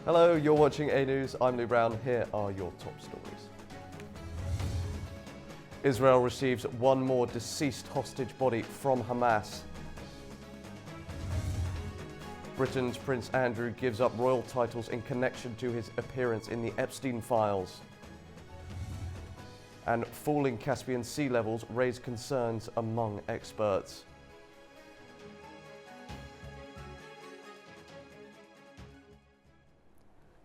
Hello, you're watching A News. I'm Lou Brown. Here are your top stories. Israel receives one more deceased hostage body from Hamas. Britain's Prince Andrew gives up royal titles in connection to his appearance in the Epstein files. And falling Caspian sea levels raise concerns among experts.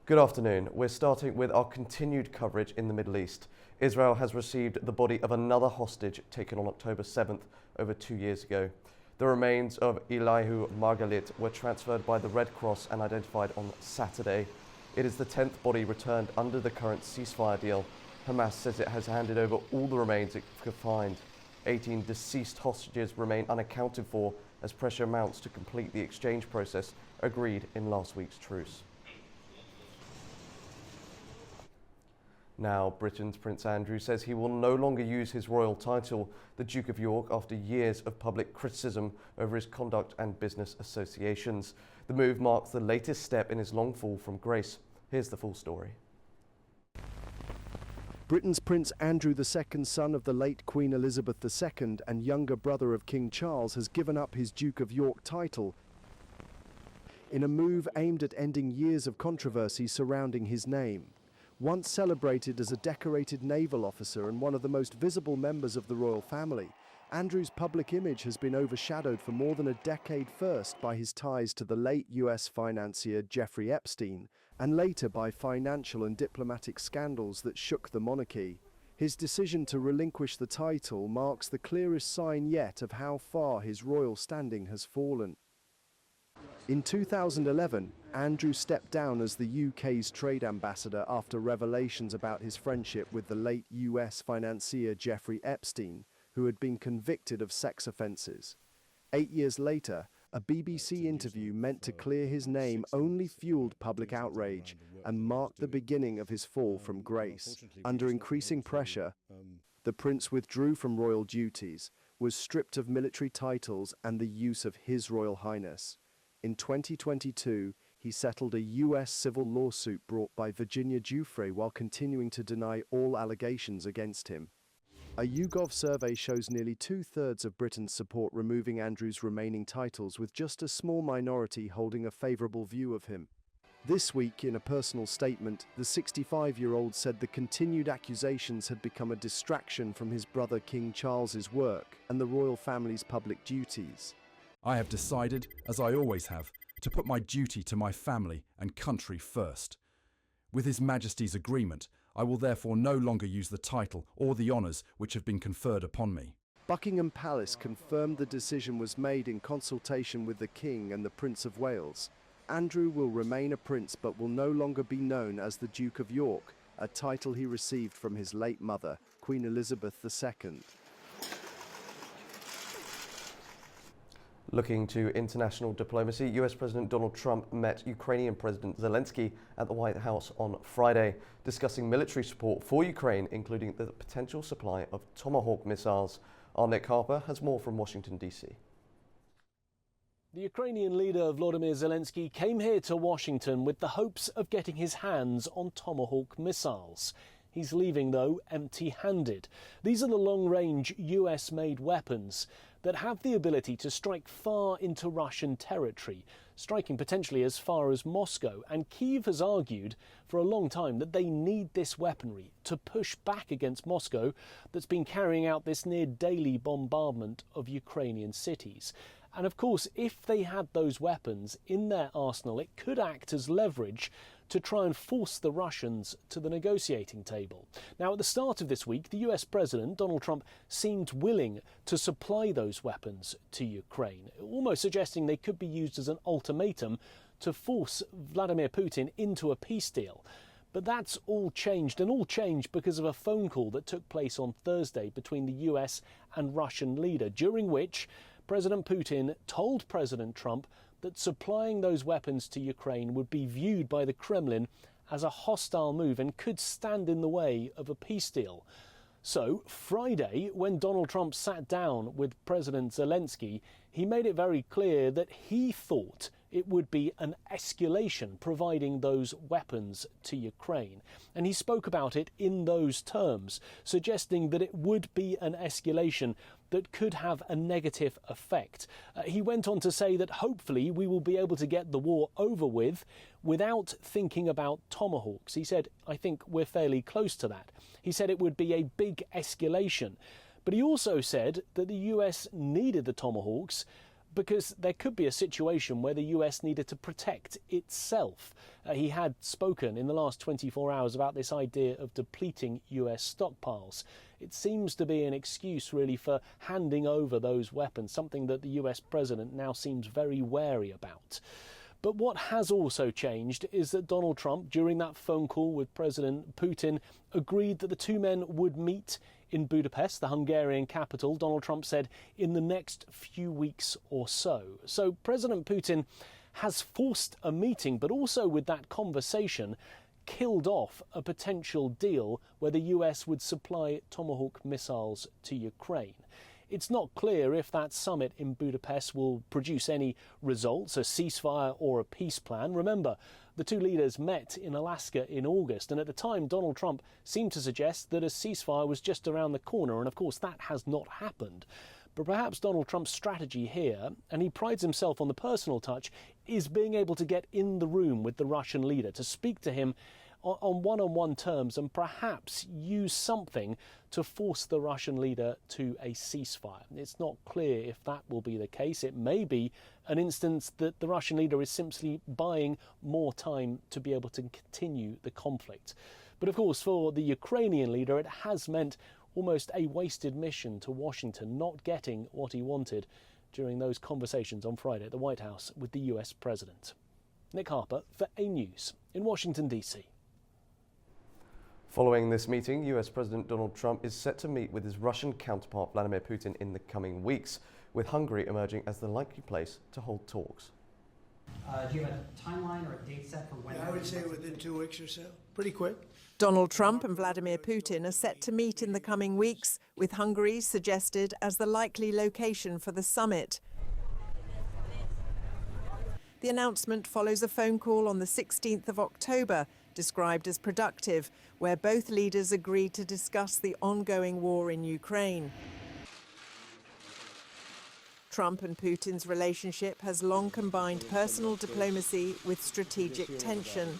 Good afternoon. We're starting with our continued coverage in the Middle East. Israel has received the body of another hostage taken on October 7th, over 2 years ago. The remains of Elihu Margalit were transferred by the Red Cross and identified on Saturday. It is the 10th body returned under the current ceasefire deal. Hamas says it has handed over all the remains it could find. 18 deceased hostages remain unaccounted for as pressure mounts to complete the exchange process agreed in last week's truce. Now, Britain's Prince Andrew says he will no longer use his royal title, the Duke of York, after years of public criticism over his conduct and business associations. The move marks the latest step in his long fall from grace. Here's the full story. Britain's Prince Andrew II, son of the late Queen Elizabeth II and younger brother of King Charles, has given up his Duke of York title in a move aimed at ending years of controversy surrounding his name. Once celebrated as a decorated naval officer and one of the most visible members of the royal family, Andrew's public image has been overshadowed for more than a decade, first by his ties to the late US financier Jeffrey Epstein, and later by financial and diplomatic scandals that shook the monarchy. His decision to relinquish the title marks the clearest sign yet of how far his royal standing has fallen. In 2011, Andrew stepped down as the UK's trade ambassador after revelations about his friendship with the late US financier Jeffrey Epstein, who had been convicted of sex offences. 8 years later, a BBC interview meant to clear his name only fueled public outrage and marked the beginning of his fall from grace. Under increasing pressure, the prince withdrew from royal duties, was stripped of military titles and the use of His Royal Highness. In 2022, he settled a US civil lawsuit brought by Virginia Giuffre while continuing to deny all allegations against him. A YouGov survey shows nearly 2/3 of Britain's support removing Andrew's remaining titles, with just a small minority holding a favourable view of him. This week, in a personal statement, the 65-year-old said the continued accusations had become a distraction from his brother King Charles's work and the royal family's public duties. I have decided, as I always have, to put my duty to my family and country first. With His Majesty's agreement, I will therefore no longer use the title or the honours which have been conferred upon me. Buckingham Palace confirmed the decision was made in consultation with the King and the Prince of Wales. Andrew will remain a prince but will no longer be known as the Duke of York, a title he received from his late mother, Queen Elizabeth II. Looking to international diplomacy, US President Donald Trump met Ukrainian President Zelenskyy at the White House on Friday, discussing military support for Ukraine, including the potential supply of Tomahawk missiles. Our Nick Harper has more from Washington, D.C. The Ukrainian leader Volodymyr Zelenskyy came here to Washington with the hopes of getting his hands on Tomahawk missiles. He's leaving, though, empty-handed. These are the long-range US-made weapons that have the ability to strike far into Russian territory, striking potentially as far as Moscow. And Kyiv has argued for a long time that they need this weaponry to push back against Moscow, that's been carrying out this near-daily bombardment of Ukrainian cities. And of course, if they had those weapons in their arsenal, it could act as leverage to try and force the Russians to the negotiating table. Now, at the start of this week, the US President, Donald Trump, seemed willing to supply those weapons to Ukraine, almost suggesting they could be used as an ultimatum to force Vladimir Putin into a peace deal. But that's all changed, and all changed because of a phone call that took place on Thursday between the US and Russian leader, during which President Putin told President Trump that supplying those weapons to Ukraine would be viewed by the Kremlin as a hostile move and could stand in the way of a peace deal. So, Friday, when Donald Trump sat down with President Zelenskyy, he made it very clear that he thought it would be an escalation providing those weapons to Ukraine. And he spoke about it in those terms, suggesting that it would be an escalation that could have a negative effect. He went on to say that hopefully we will be able to get the war over with without thinking about tomahawks. He said, I think we're fairly close to that. He said it would be a big escalation. But he also said that the US needed the tomahawks because there could be a situation where the US needed to protect itself. He had spoken in the last 24 hours about this idea of depleting US stockpiles. It seems to be an excuse really for handing over those weapons, something that the US president now seems very wary about. But what has also changed is that Donald Trump, during that phone call with President Putin, agreed that the two men would meet in Budapest, the Hungarian capital. Donald Trump said in the next few weeks or so. So President Putin has forced a meeting, but also with that conversation killed off a potential deal where the US would supply Tomahawk missiles to Ukraine. It's not clear if that summit in Budapest will produce any results, a ceasefire or a peace plan. Remember, the two leaders met in Alaska in August, and at the time Donald Trump seemed to suggest that a ceasefire was just around the corner, and of course that has not happened. But perhaps Donald Trump's strategy here, and he prides himself on the personal touch, is being able to get in the room with the Russian leader, to speak to him on one-on-one terms and perhaps use something to force the Russian leader to a ceasefire. It's not clear if that will be the case. It may be an instance that the Russian leader is simply buying more time to be able to continue the conflict. But of course, for the Ukrainian leader, it has meant almost a wasted mission to Washington, not getting what he wanted during those conversations on Friday at the White House with the US president. Nick Harper for A News in Washington, D.C. Following this meeting, US President Donald Trump is set to meet with his Russian counterpart Vladimir Putin in the coming weeks, with Hungary emerging as the likely place to hold talks. Do you have a timeline or a date set for when? I would say within 2 weeks or so. Pretty quick. Donald Trump and Vladimir Putin are set to meet in the coming weeks, with Hungary suggested as the likely location for the summit. The announcement follows a phone call on the 16th of October, described as productive, where both leaders agreed to discuss the ongoing war in Ukraine. Trump and Putin's relationship has long combined personal diplomacy with strategic tension.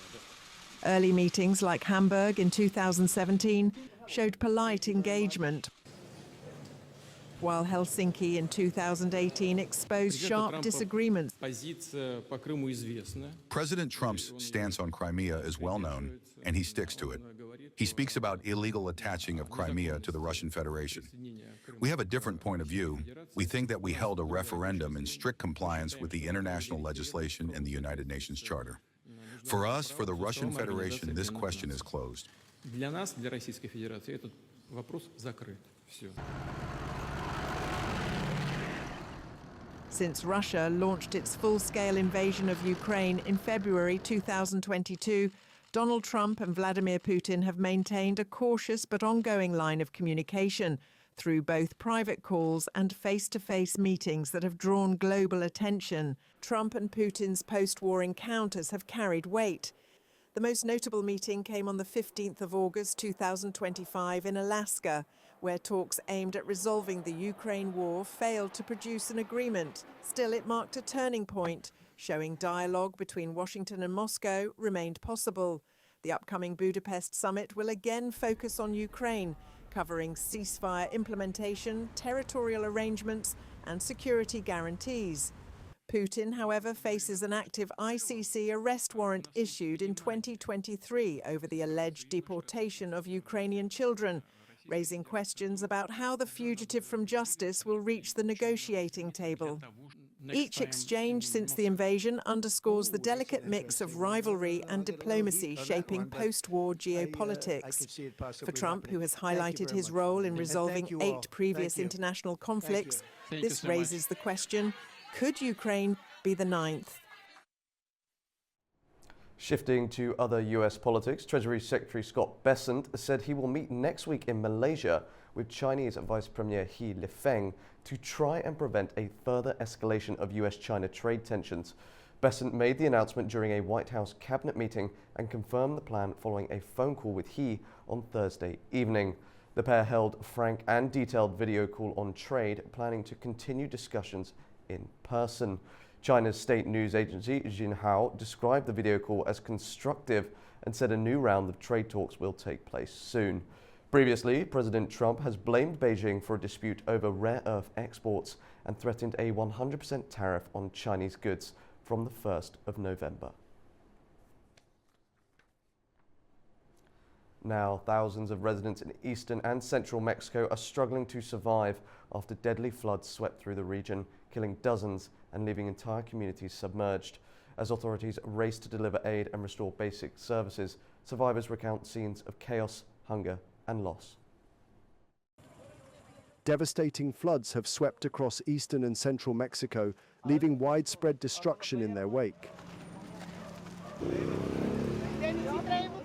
Early meetings like Hamburg in 2017 showed polite engagement, while Helsinki in 2018 exposed sharp disagreements. President Trump's stance on Crimea is well known, and he sticks to it. He speaks about illegal attaching of Crimea to the Russian Federation. We have a different point of view. We think that we held a referendum in strict compliance with the international legislation and the United Nations Charter. For us, for the Russian Federation, this question is closed. Since Russia launched its full-scale invasion of Ukraine in February 2022, Donald Trump and Vladimir Putin have maintained a cautious but ongoing line of communication through both private calls and face-to-face meetings that have drawn global attention. Trump and Putin's post-war encounters have carried weight. The most notable meeting came on the 15th of August 2025 in Alaska, where talks aimed at resolving the Ukraine war failed to produce an agreement. Still, it marked a turning point, showing dialogue between Washington and Moscow remained possible. The upcoming Budapest summit will again focus on Ukraine, covering ceasefire implementation, territorial arrangements, and security guarantees. Putin, however, faces an active ICC arrest warrant issued in 2023 over the alleged deportation of Ukrainian children, raising questions about how the fugitive from justice will reach the negotiating table. Each exchange since the invasion underscores the delicate mix of rivalry and diplomacy shaping post-war geopolitics. For Trump, who has highlighted his role in resolving 8 previous international conflicts, this raises the question, could Ukraine be the 9th? Shifting to other US politics, Treasury Secretary Scott Bessent said he will meet next week in Malaysia with Chinese Vice Premier He Lifeng to try and prevent a further escalation of US-China trade tensions. Besant made the announcement during a White House cabinet meeting and confirmed the plan following a phone call with He on Thursday evening. The pair held frank and detailed video call on trade, planning to continue discussions in person. China's state news agency Xinhua described the video call as constructive and said a new round of trade talks will take place soon. Previously, President Trump has blamed Beijing for a dispute over rare earth exports and threatened a 100% tariff on Chinese goods from the 1st of November. Now, thousands of residents in eastern and central Mexico are struggling to survive after deadly floods swept through the region, killing dozens and leaving entire communities submerged. As authorities race to deliver aid and restore basic services, survivors recount scenes of chaos, hunger, and loss. Devastating floods have swept across eastern and central Mexico, leaving widespread destruction in their wake.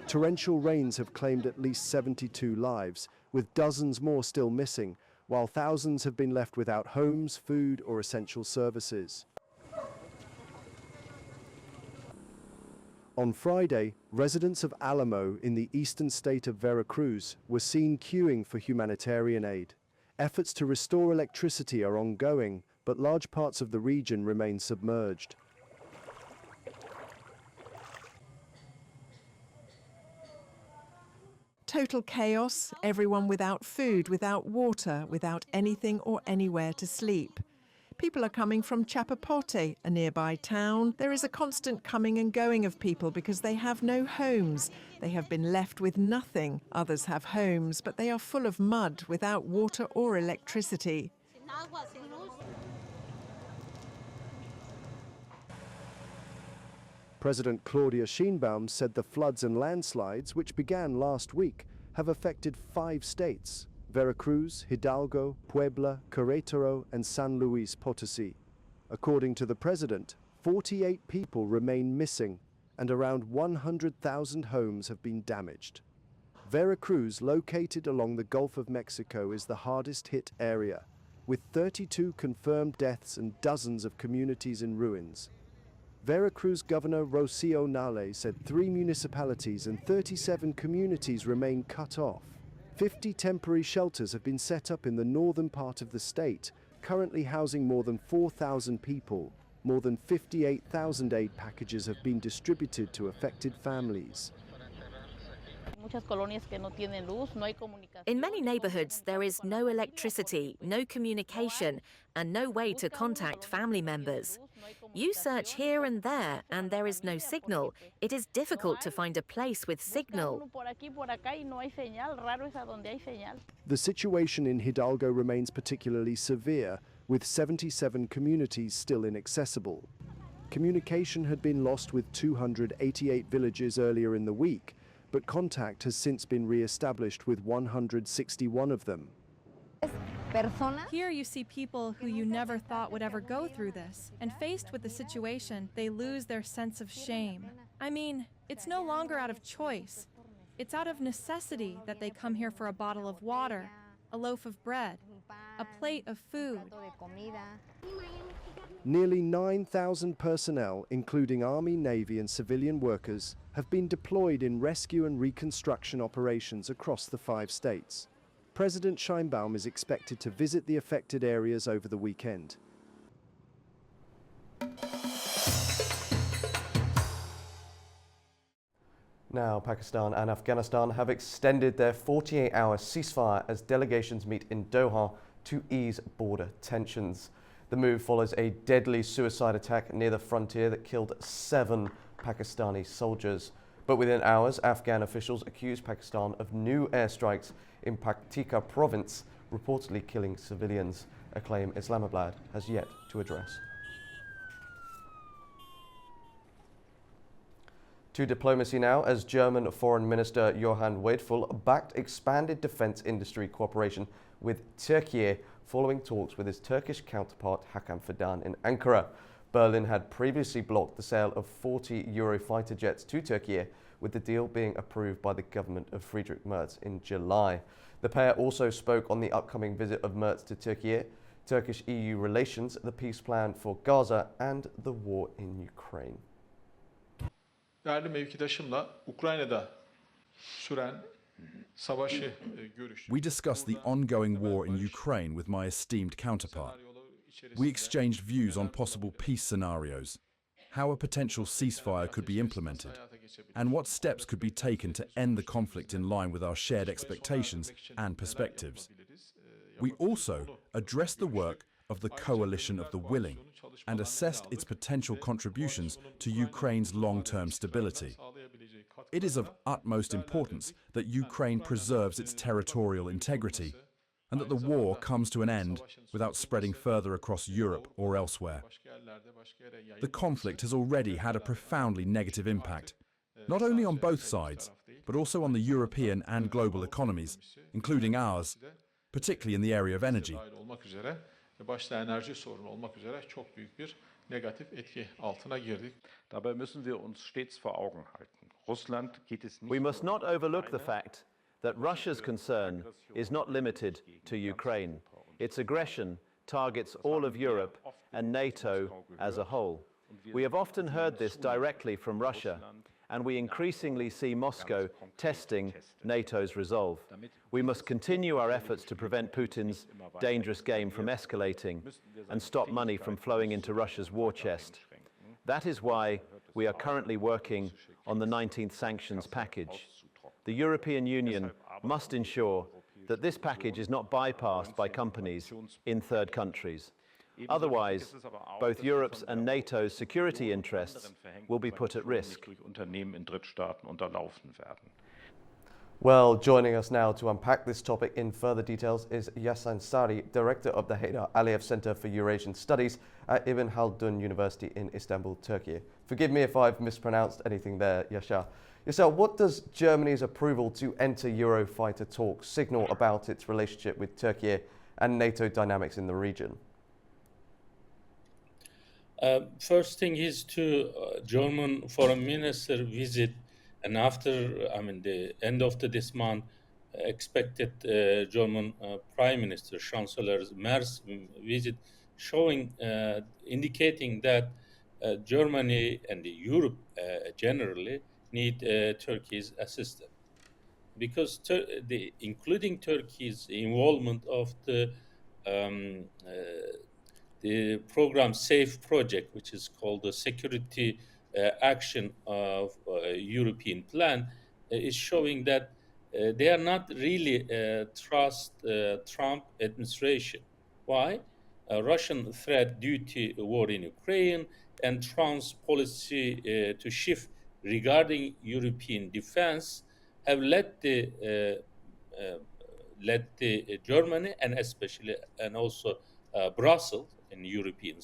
Torrential rains have claimed at least 72 lives, with dozens more still missing, while thousands have been left without homes, food, or essential services. On Friday, residents of Alamo in the eastern state of Veracruz were seen queuing for humanitarian aid. Efforts to restore electricity are ongoing, but large parts of the region remain submerged. Total chaos, everyone without food, without water, without anything or anywhere to sleep. People are coming from Chapapote, a nearby town. There is a constant coming and going of people because they have no homes. They have been left with nothing. Others have homes, but they are full of mud, without water or electricity. President Claudia Sheinbaum said the floods and landslides, which began last week, have affected 5 states: Veracruz, Hidalgo, Puebla, Querétaro, and San Luis Potosí. According to the president, 48 people remain missing and around 100,000 homes have been damaged. Veracruz, located along the Gulf of Mexico, is the hardest hit area, with 32 confirmed deaths and dozens of communities in ruins. Veracruz Governor Rocio Nale said 3 municipalities and 37 communities remain cut off. 50 temporary shelters have been set up in the northern part of the state, currently housing more than 4,000 people. More than 58,000 aid packages have been distributed to affected families. In many neighborhoods, there is no electricity, no communication, and no way to contact family members. You search here and there is no signal. It is difficult to find a place with signal. The situation in Hidalgo remains particularly severe, with 77 communities still inaccessible. Communication had been lost with 288 villages earlier in the week, but contact has since been re-established with 161 of them. Here you see people who you never thought would ever go through this, and faced with the situation, they lose their sense of shame. I mean, it's no longer out of choice. It's out of necessity that they come here for a bottle of water, a loaf of bread, a plate of food. Nearly 9,000 personnel, including Army, Navy and civilian workers, have been deployed in rescue and reconstruction operations across the 5 states. President Sheinbaum is expected to visit the affected areas over the weekend. Now, Pakistan and Afghanistan have extended their 48-hour ceasefire as delegations meet in Doha to ease border tensions. The move follows a deadly suicide attack near the frontier that killed 7 Pakistani soldiers. But within hours, Afghan officials accused Pakistan of new airstrikes in Paktika province, reportedly killing civilians, a claim Islamabad has yet to address. To diplomacy now, as German Foreign Minister Johann Wadeful backed expanded defence industry cooperation with Turkey following talks with his Turkish counterpart Hakan Fidan in Ankara. Berlin had previously blocked the sale of 40 Eurofighter jets to Turkey, with the deal being approved by the government of Friedrich Merz in July. The pair also spoke on the upcoming visit of Merz to Turkey Turkish-EU relations, the peace plan for Gaza and the war in Ukraine. Değerli mevkidaşımla Ukrayna'da süren savaşı görüştük. We discussed the ongoing war in Ukraine with my esteemed counterpart. We exchanged views on possible peace scenarios, how a potential ceasefire could be implemented, and what steps could be taken to end the conflict in line with our shared expectations and perspectives. We also addressed the work of the Coalition of the Willing and assessed its potential contributions to Ukraine's long-term stability. It is of utmost importance that Ukraine preserves its territorial integrity and that the war comes to an end without spreading further across Europe or elsewhere. The conflict has already had a profoundly negative impact, not only on both sides, but also on the European and global economies, including ours, particularly in the area of energy. Başta enerji sorunu olmak üzere çok büyük bir negatif etki altına girdik. Dabei müssen wir uns stets vor Augen halten. Russland geht es nicht. We must not overlook the fact that Russia's concern is not limited to Ukraine. Its aggression targets all of Europe and NATO as a whole. We have often heard this directly from Russia, and we increasingly see Moscow testing NATO's resolve. We must continue our efforts to prevent Putin's dangerous game from escalating and stop money from flowing into Russia's war chest. That is why we are currently working on the 19th sanctions package. The European Union must ensure that this package is not bypassed by companies in third countries. Otherwise, both Europe's and NATO's security interests will be put at risk. Well, joining us now to unpack this topic in further details is Yasan Sari, Director of the Heydar Aliyev Center for Eurasian Studies at Ibn Haldun University in Istanbul, Turkey. Forgive me if I've mispronounced anything there, Yasha. Yasha, what does Germany's approval to enter Eurofighter talks signal about its relationship with Turkey and NATO dynamics in the region? First thing is to German foreign minister visit, and after the end of this month, expected German Prime Minister Chancellor Merz visit, showing indicating that Germany and Europe generally need Turkey's assistance, because including Turkey's involvement of the program SAFE project, which is called the Security Action of European Plan, is showing that they are not really trust Trump administration. Why? Russian threat due to war in Ukraine and Trump's policy to shift regarding European defense have led the Germany and also Brussels and European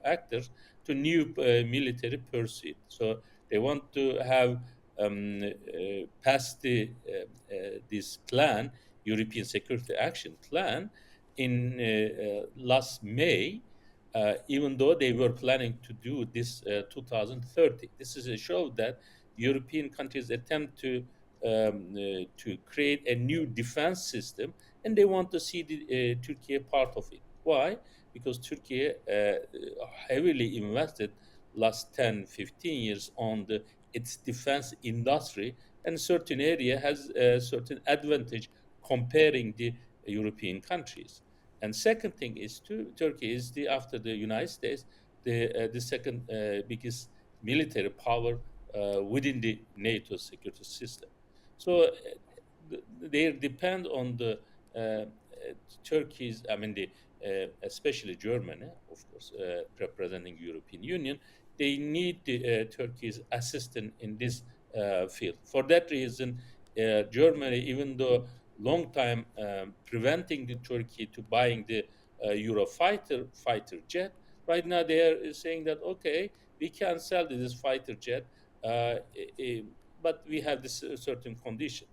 actors to new military pursuit. So they want to have passed this plan, European Security Action Plan, in last May, even though they were planning to do this 2030. This is a show that European countries attempt to create a new defense system, and they want to see Turkey part of it. Why? Because Turkey heavily invested last 10, 15 years on its defense industry, and certain area has a certain advantage comparing the European countries. And second thing is Turkey is after the United States, the second biggest military power within the NATO security system. So they depend on the Turkey's, especially Germany, of course, representing European Union. They need Turkey's assistance in this field. For that reason, Germany, even though long time preventing the Turkey to buying the Eurofighter fighter jet, right now they are saying that, okay, we can sell this fighter jet, but we have this certain condition.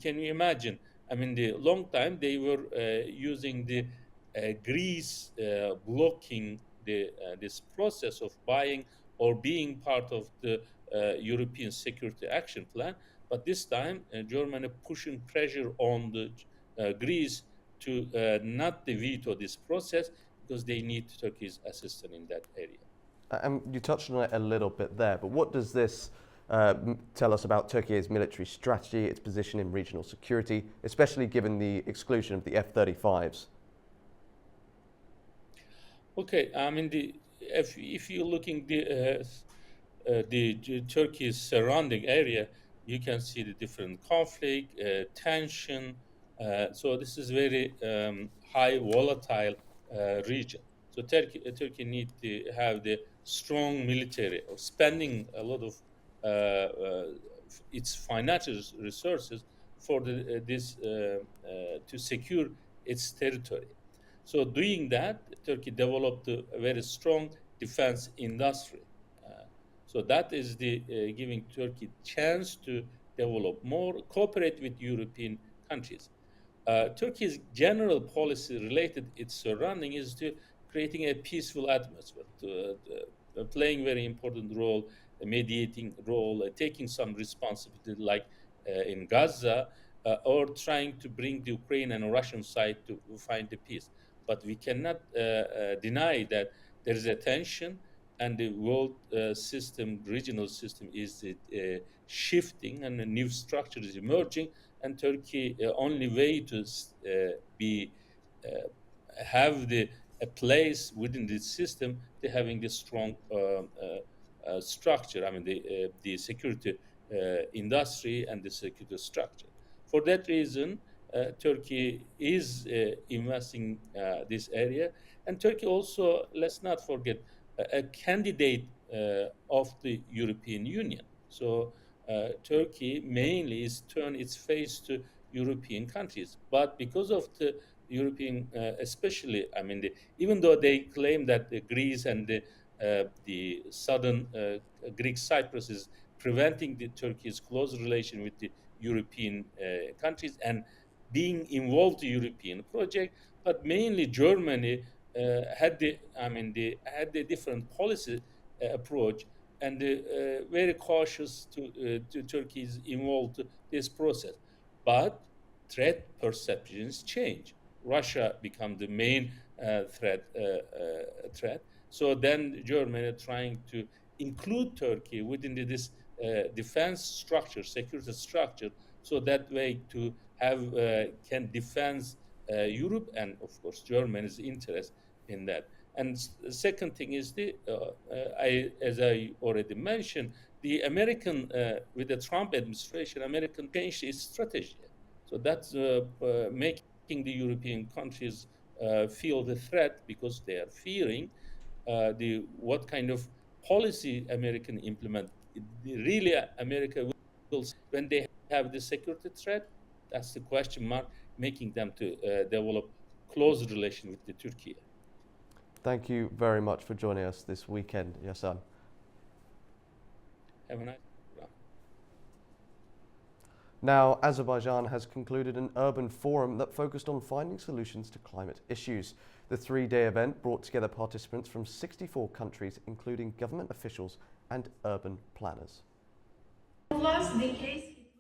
Can you imagine? The long time they were using the Greece blocking this process of buying or being part of the European Security Action Plan. But this time, Germany pushing pressure on the Greece to not veto this process because they need Turkey's assistance in that area. And you touched on it a little bit there, but what does this tell us about Turkey's military strategy, its position in regional security, especially given the exclusion of the F-35s? Okay, I mean, if you're looking the Turkey's surrounding area, you can see the different conflict, tension. So this is very high volatile region. So Turkey need to have the strong military, or spending a lot of its financial resources for this to secure its territory. So doing that, Turkey developed a very strong defense industry. So that is giving Turkey chance to develop more, cooperate with European countries. Turkey's general policy related its surrounding is to creating a peaceful atmosphere, playing very important role, a mediating role, taking some responsibility like in Gaza, or trying to bring the Ukraine and Russian side to find the peace. But we cannot deny that there is a tension, and the world system, regional system is shifting, and a new structure is emerging. And Turkey only way to have a place within this system to having this strong structure. I mean the security industry and the security structure. For that reason, Turkey is investing this area, and Turkey also, let's not forget, a candidate of the European Union. So Turkey mainly is turned its face to European countries, but because of the European, especially, I mean, even though they claim that Greece and the southern Greek Cyprus is preventing the Turkey's close relation with the European countries and being involved in the European project, but mainly Germany had the different policy approach, and very cautious to Turkey's involved in this process. But threat perceptions change. Russia become the main threat. So then Germany trying to include Turkey within this defense structure, security structure, so that way to have can defend Europe and of course Germany's interest in that. And the second thing is as I already mentioned, the American with the Trump administration, American changed its strategy. So that's making the European countries feel the threat, because they are fearing what kind of policy American implement. Really, America will, when they have the security threat, that's the question mark, making them to develop close relation with the Turkey. Thank you very much for joining us this weekend, Yasan. Have a nice. Now, Azerbaijan has concluded an urban forum that focused on finding solutions to climate issues. The three-day event brought together participants from 64 countries, including government officials and urban planners.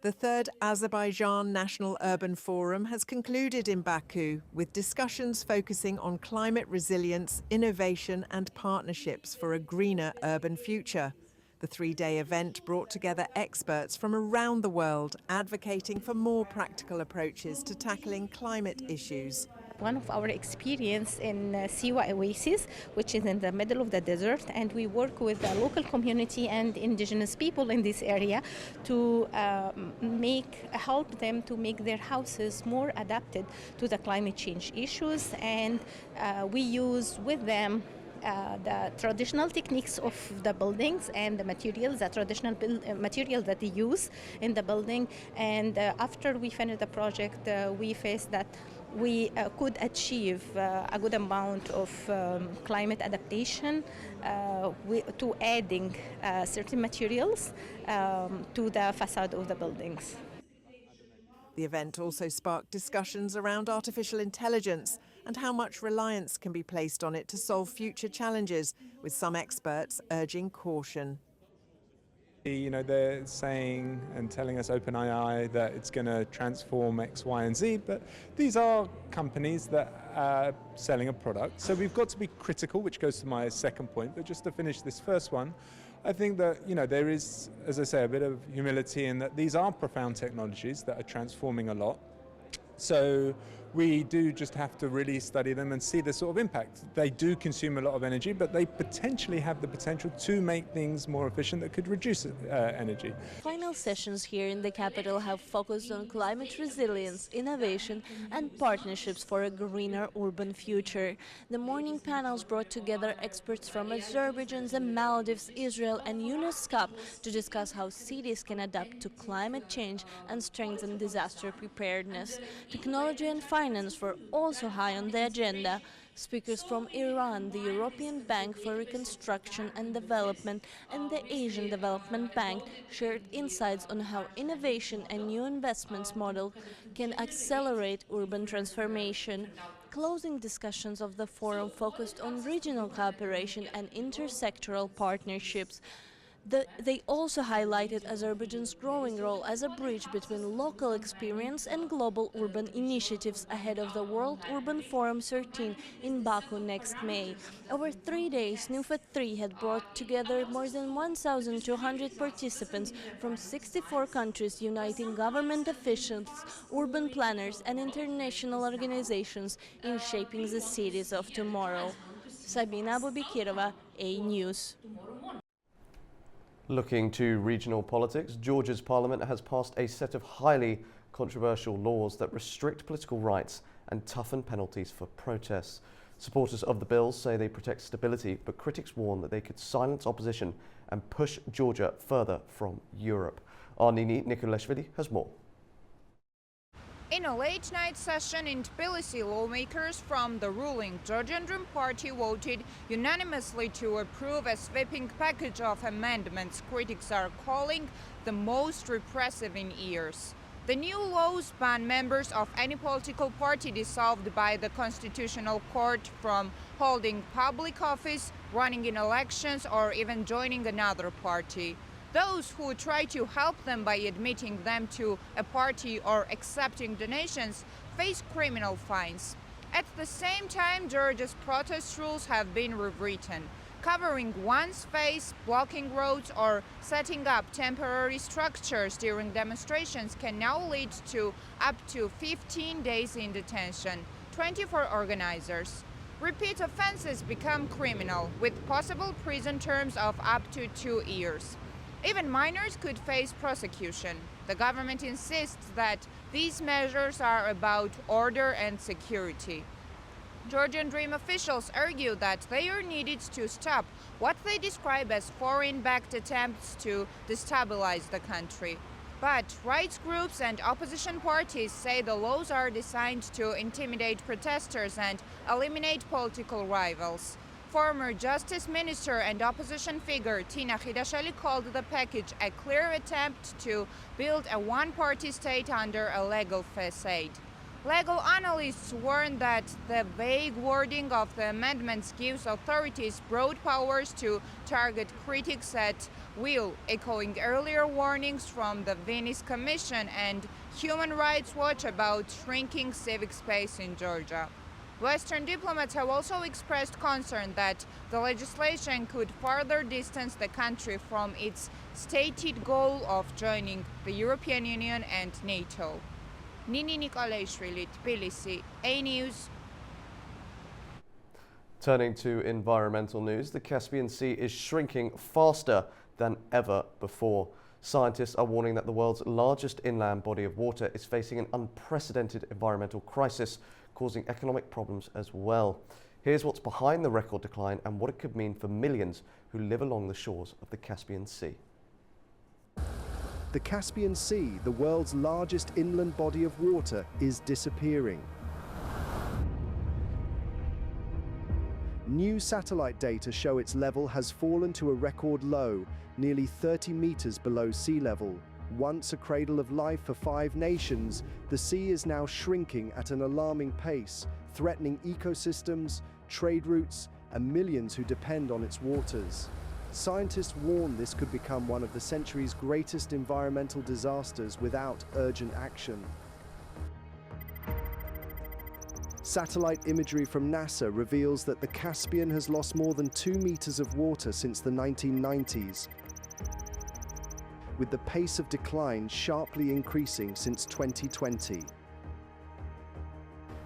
The third Azerbaijan National Urban Forum has concluded in Baku, with discussions focusing on climate resilience, innovation and partnerships for a greener urban future. The three-day event brought together experts from around the world advocating for more practical approaches to tackling climate issues. One of our experience in Siwa Oasis, which is in the middle of the desert, and we work with the local community and indigenous people in this area to help them to make their houses more adapted to the climate change issues, and we use with them the traditional techniques of the buildings and the materials, the traditional materials that they use in the building. And after we finish the project, we faced that we could achieve a good amount of climate adaptation to adding certain materials to the facade of the buildings. The event also sparked discussions around artificial intelligence and how much reliance can be placed on it to solve future challenges, with some experts urging caution. You know, they're saying and telling us OpenAI that it's going to transform X, Y, and Z, but these are companies that are selling a product. So we've got to be critical, which goes to my second point. But just to finish this first one, I think that, you know, there is, as I say, a bit of humility in that these are profound technologies that are transforming a lot. So we do just have to really study them and see the sort of impact. They do consume a lot of energy, but they potentially have the potential to make things more efficient that could reduce energy. Final sessions here in the capital have focused on climate resilience, innovation and partnerships for a greener urban future. The morning panels brought together experts from Azerbaijan, the Maldives, Israel and UNESCO to discuss how cities can adapt to climate change and strengthen disaster preparedness. Technology and finance were also high on the agenda. Speakers from Iran, the European Bank for Reconstruction and Development and the Asian Development Bank shared insights on how innovation and new investments model can accelerate urban transformation. Closing discussions of the forum focused on regional cooperation and intersectoral partnerships. They also highlighted Azerbaijan's growing role as a bridge between local experience and global urban initiatives ahead of the World Urban Forum 13 in Baku next May. Over 3 days, NUFET 3 had brought together more than 1,200 participants from 64 countries, uniting government officials, urban planners and international organizations in shaping the cities of tomorrow. Sabina Abubekirova, A News. Looking to regional politics, Georgia's parliament has passed a set of highly controversial laws that restrict political rights and toughen penalties for protests. Supporters of the bills say they protect stability, but critics warn that they could silence opposition and push Georgia further from Europe. Our Nini Nikolashvili has more. In a late-night session in Tbilisi, lawmakers from the ruling Georgian Dream Party voted unanimously to approve a sweeping package of amendments critics are calling the most repressive in years. The new laws ban members of any political party dissolved by the Constitutional Court from holding public office, running in elections, or even joining another party. Those who try to help them by admitting them to a party or accepting donations face criminal fines. At the same time, Georgia's protest rules have been rewritten. Covering one's face, blocking roads, or setting up temporary structures during demonstrations can now lead to up to 15 days in detention, 20 for organizers. Repeat offenses become criminal, with possible prison terms of up to 2 years. Even minors could face prosecution. The government insists that these measures are about order and security. Georgian Dream officials argue that they are needed to stop what they describe as foreign-backed attempts to destabilize the country. But rights groups and opposition parties say the laws are designed to intimidate protesters and eliminate political rivals. Former Justice Minister and opposition figure Tina Khidashvili called the package a clear attempt to build a one-party state under a legal facade. Legal analysts warn that the vague wording of the amendments gives authorities broad powers to target critics at will, echoing earlier warnings from the Venice Commission and Human Rights Watch about shrinking civic space in Georgia. Western diplomats have also expressed concern that the legislation could further distance the country from its stated goal of joining the European Union and NATO. Nini Nikolashvili, Tbilisi, A News. Turning to environmental news, the Caspian Sea is shrinking faster than ever before. Scientists are warning that the world's largest inland body of water is facing an unprecedented environmental crisis, causing economic problems as well. Here's what's behind the record decline and what it could mean for millions who live along the shores of the Caspian Sea. The Caspian Sea, the world's largest inland body of water, is disappearing. New satellite data show its level has fallen to a record low, nearly 30 meters below sea level. Once a cradle of life for 5 nations, the sea is now shrinking at an alarming pace, threatening ecosystems, trade routes, and millions who depend on its waters. Scientists warn this could become one of the century's greatest environmental disasters without urgent action. Satellite imagery from NASA reveals that the Caspian has lost more than 2 meters of water since the 1990s, with the pace of decline sharply increasing since 2020.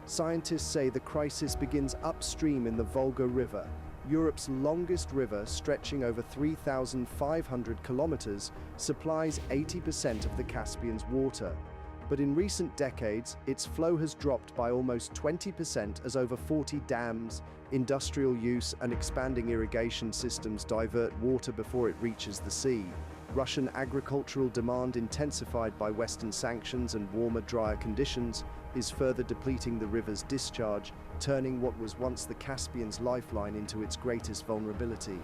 Scientists say the crisis begins upstream in the Volga River, Europe's longest river, stretching over 3,500 kilometers, supplies 80% of the Caspian's water. But in recent decades, its flow has dropped by almost 20% as over 40 dams, industrial use and expanding irrigation systems divert water before it reaches the sea. Russian agricultural demand, intensified by Western sanctions and warmer, drier conditions, is further depleting the river's discharge, turning what was once the Caspian's lifeline into its greatest vulnerability.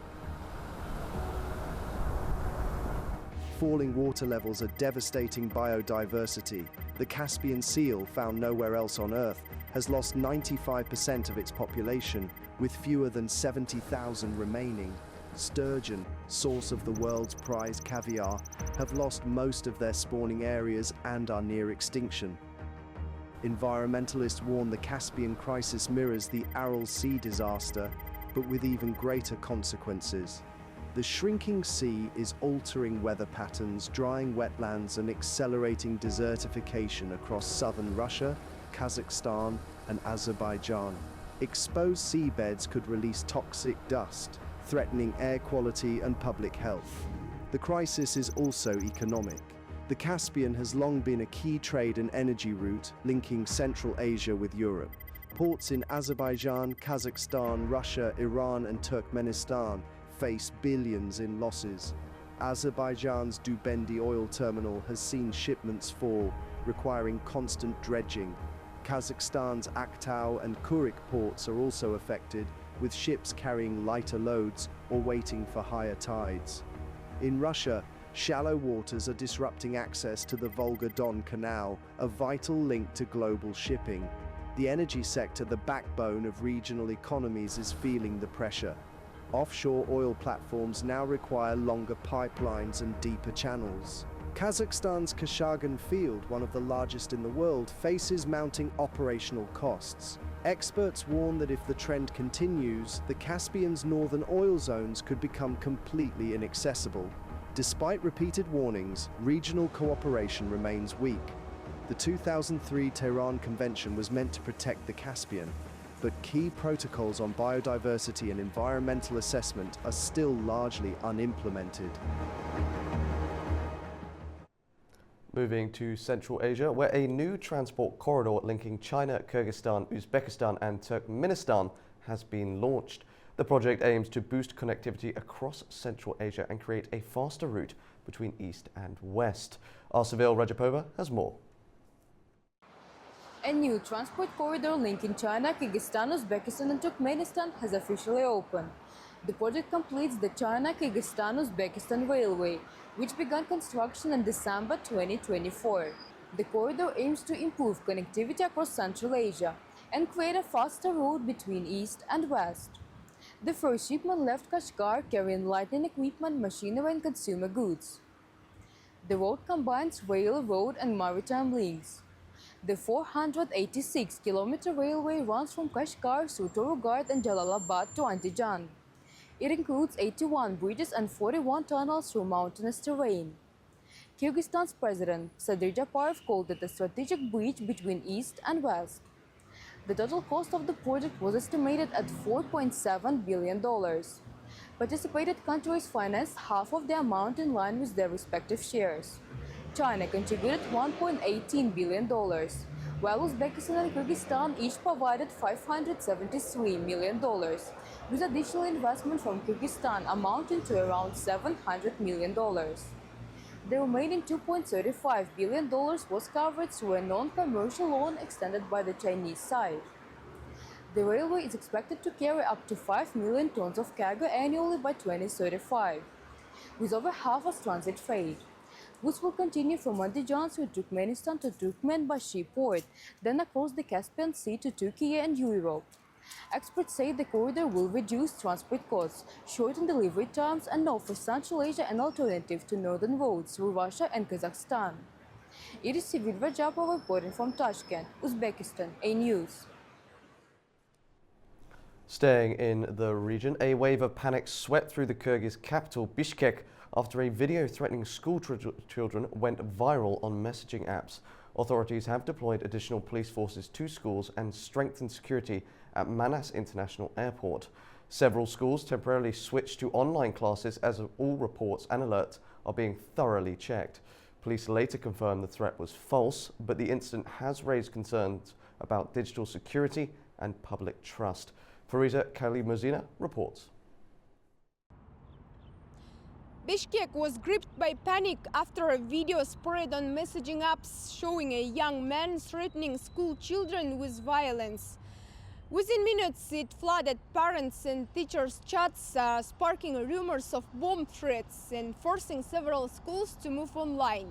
Falling water levels are devastating biodiversity. The Caspian seal, found nowhere else on Earth, has lost 95% of its population, with fewer than 70,000 remaining. Sturgeon, source of the world's prized caviar, have lost most of their spawning areas and are near extinction. Environmentalists warn the Caspian crisis mirrors the Aral Sea disaster, but with even greater consequences. The shrinking sea is altering weather patterns, drying wetlands, and accelerating desertification across southern Russia, Kazakhstan, and Azerbaijan. Exposed seabeds could release toxic dust, threatening air quality and public health. The crisis is also economic. The Caspian has long been a key trade and energy route linking Central Asia with Europe. Ports in Azerbaijan, Kazakhstan, Russia, Iran, and Turkmenistan face billions in losses. Azerbaijan's Dubendi oil terminal has seen shipments fall, requiring constant dredging. Kazakhstan's Aktau and Kurik ports are also affected, with ships carrying lighter loads or waiting for higher tides. In Russia, shallow waters are disrupting access to the Volga-Don Canal, a vital link to global shipping. The energy sector, the backbone of regional economies, is feeling the pressure. Offshore oil platforms now require longer pipelines and deeper channels. Kazakhstan's Kashagan field, one of the largest in the world, faces mounting operational costs. Experts warn that if the trend continues, the Caspian's northern oil zones could become completely inaccessible. Despite repeated warnings, regional cooperation remains weak. The 2003 Tehran Convention was meant to protect the Caspian, but key protocols on biodiversity and environmental assessment are still largely unimplemented. Moving to Central Asia, where a new transport corridor linking China, Kyrgyzstan, Uzbekistan and Turkmenistan has been launched. The project aims to boost connectivity across Central Asia and create a faster route between East and West. Our Seville Rajapova has more. A new transport corridor linking China, Kyrgyzstan, Uzbekistan and Turkmenistan has officially opened. The project completes the China-Kyrgyzstan-Uzbekistan Railway, which began construction in December 2024. The corridor aims to improve connectivity across Central Asia and create a faster route between East and West. The first shipment left Kashgar carrying lighting equipment, machinery and consumer goods. The road combines rail, road and maritime links. The 486-kilometer railway runs from Kashgar through Torugard and Jalalabad to Andijan. It includes 81 bridges and 41 tunnels through mountainous terrain. Kyrgyzstan's president, Sadir Japarov, called it a strategic bridge between East and West. The total cost of the project was estimated at $4.7 billion. Participated countries financed half of the amount in line with their respective shares. China contributed $1.18 billion, while Uzbekistan and Kyrgyzstan each provided $573 million, with additional investment from Kyrgyzstan amounting to around $700 million. The remaining $2.35 billion was covered through a non-commercial loan extended by the Chinese side. The railway is expected to carry up to 5 million tons of cargo annually by 2035, with over half as transit freight. Goods will continue from Andijan through Turkmenistan to Turkmenbashi port, then across the Caspian Sea to Turkey and Europe. Experts say the corridor will reduce transport costs, shorten delivery times, and offer Central Asia an alternative to northern roads through Russia and Kazakhstan. Iris Sividvajapova reporting from Tashkent, Uzbekistan, A News. Staying in the region, a wave of panic swept through the Kyrgyz capital, Bishkek, after a video threatening school children went viral on messaging apps. Authorities have deployed additional police forces to schools and strengthened security at Manas International Airport. Several schools temporarily switched to online classes as all reports and alerts are being thoroughly checked. Police later confirmed the threat was false, but the incident has raised concerns about digital security and public trust. Fariza Kalimuzina reports. Bishkek was gripped by panic after a video spread on messaging apps showing a young man threatening school children with violence. Within minutes, it flooded parents' and teachers' chats, sparking rumors of bomb threats and forcing several schools to move online.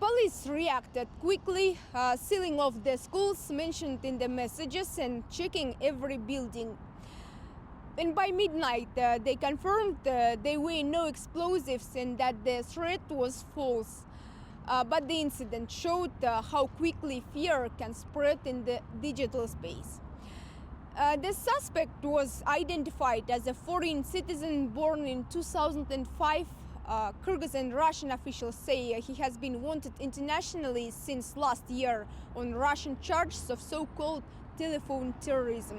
Police reacted quickly, sealing off the schools mentioned in the messages and checking every building. And by midnight, they confirmed there were no explosives and that the threat was false. But the incident showed how quickly fear can spread in the digital space. The suspect was identified as a foreign citizen born in 2005. Kyrgyz and Russian officials say he has been wanted internationally since last year on Russian charges of so-called telephone terrorism.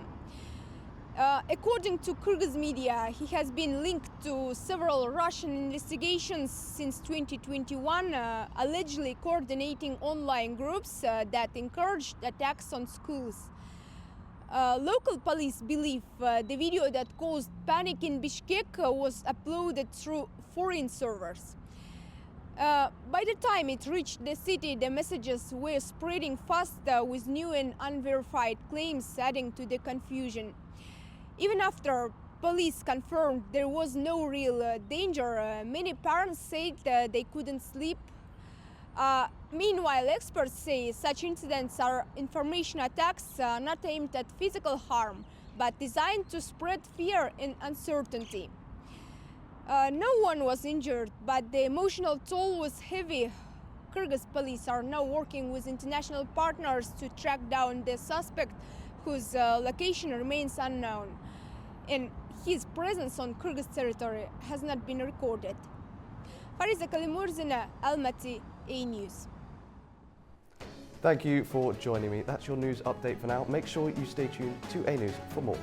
According to Kyrgyz media, he has been linked to several Russian investigations since 2021, allegedly coordinating online groups that encouraged attacks on schools. Local police believe the video that caused panic in Bishkek was uploaded through foreign servers. By the time it reached the city, the messages were spreading fast with new and unverified claims, adding to the confusion. Even after police confirmed there was no real danger, many parents said they couldn't sleep. Meanwhile, experts say such incidents are information attacks not aimed at physical harm, but designed to spread fear and uncertainty. No one was injured, but the emotional toll was heavy. Kyrgyz police are now working with international partners to track down the suspect, whose location remains unknown, and his presence on Kyrgyz territory has not been recorded. Fariza Kalimuzina, Almaty, A News. Thank you for joining me. That's your news update for now. Make sure you stay tuned to A News for more.